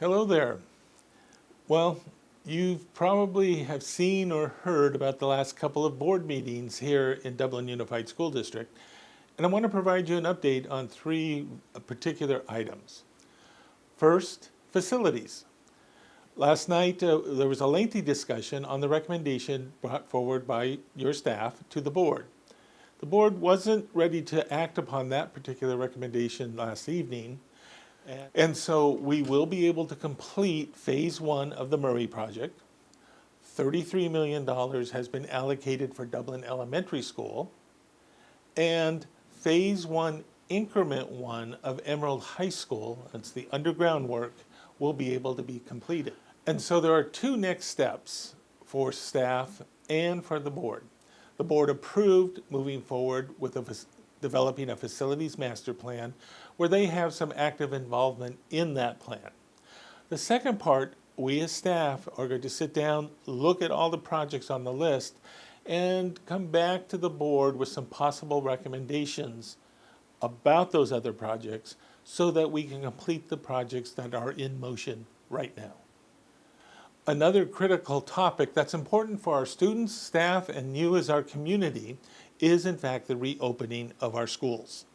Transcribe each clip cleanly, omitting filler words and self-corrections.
Hello there. Well, you probably have seen or heard about the last couple of board meetings here in Dublin Unified School District, and I want to provide you an update on three particular items. First, facilities. Last night there was a lengthy discussion on the recommendation brought forward by your staff to the board. The board wasn't ready to act upon that particular recommendation last evening, and so we will be able to complete phase one of the Murray project. $33 million has been allocated for Dublin Elementary School, and phase one, increment one of Emerald High School, that's the underground work, will be able to be completed. And so there are two next steps for staff and for the board. The board approved moving forward with developing a facilities master plan where they have some active involvement in that plan. The second part, we as staff are going to sit down, look at all the projects on the list, and come back to the board with some possible recommendations about those other projects so that we can complete the projects that are in motion right now. Another critical topic that's important for our students, staff, and you as our community is in fact the reopening of our schools.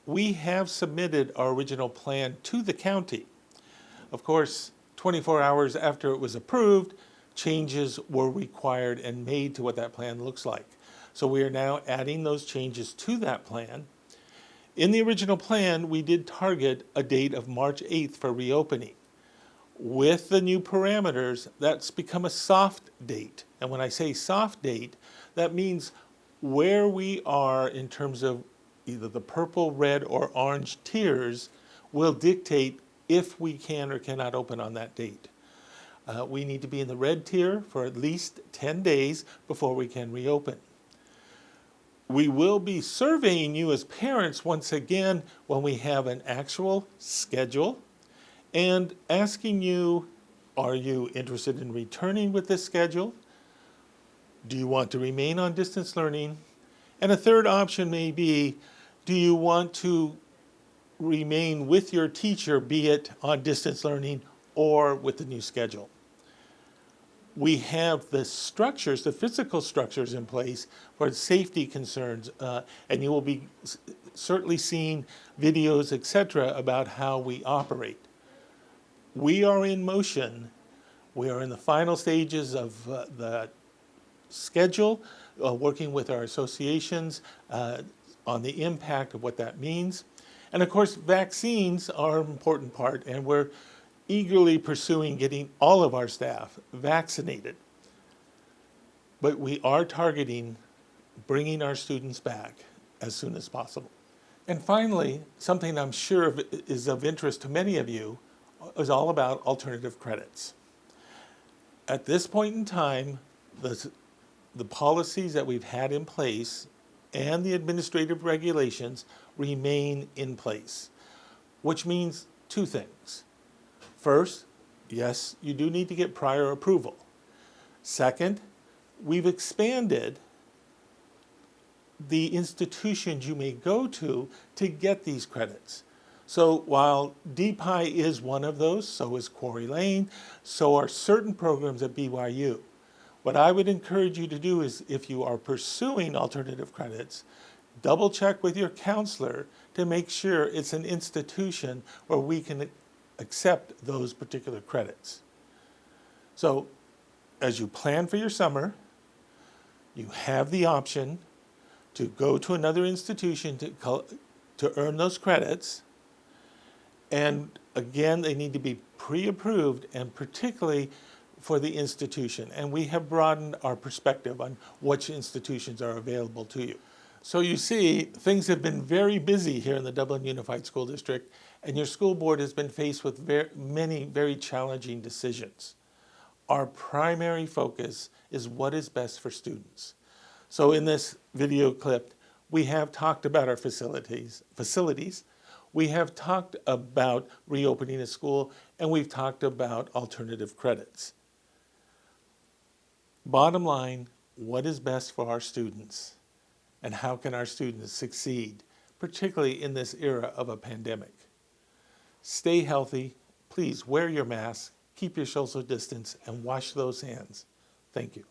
We have submitted our original plan to the county. Of course, 24 hours after it was approved, changes were required and made to what that plan looks like. So we are now adding those changes to that plan. In the original plan, we did target a date of March 8th for reopening. With the new parameters, that's become a soft date. And when I say soft date, that means where we are in terms of either the purple, red, or orange tiers will dictate if we can or cannot open on that date. We need to be in the red tier for at least 10 days before we can reopen. We will be surveying you as parents once again when we have an actual schedule and asking you, are you interested in returning with this schedule? Do you want to remain on distance learning? And a third option may be, do you want to remain with your teacher, be it on distance learning or with the new schedule? We have the structures, the physical structures in place for safety concerns, and you will be certainly seeing videos, etc., about how we operate. We are in motion. We are in the final stages of the schedule, working with our associations on the impact of what that means. And of course, vaccines are an important part, and we're eagerly pursuing getting all of our staff vaccinated. But we are targeting bringing our students back as soon as possible. And finally, something I'm sure is of interest to many of you is all about alternative credits. At this point in time, the policies that we've had in place and the administrative regulations remain in place, which means two things. First, yes, you do need to get prior approval. Second, we've expanded the institutions you may go to get these credits. So while DPI is one of those, so is Quarry Lane, so are certain programs at BYU. What I would encourage you to do is, if you are pursuing alternative credits, double check with your counselor to make sure it's an institution where we can accept those particular credits. So as you plan for your summer, you have the option to go to another institution to earn those credits. And again, they need to be pre-approved, and particularly for the institution. And we have broadened our perspective on which institutions are available to you. So you see, things have been very busy here in the Dublin Unified School District, and your school board has been faced with many very challenging decisions. Our primary focus is what is best for students. So in this video clip, we have talked about our facilities. We have talked about reopening a school, and we've talked about alternative credits. Bottom line, what is best for our students, and how can our students succeed, particularly in this era of a pandemic? Stay healthy. Please please wear your mask, keep your social distance, and wash those hands. Thank you.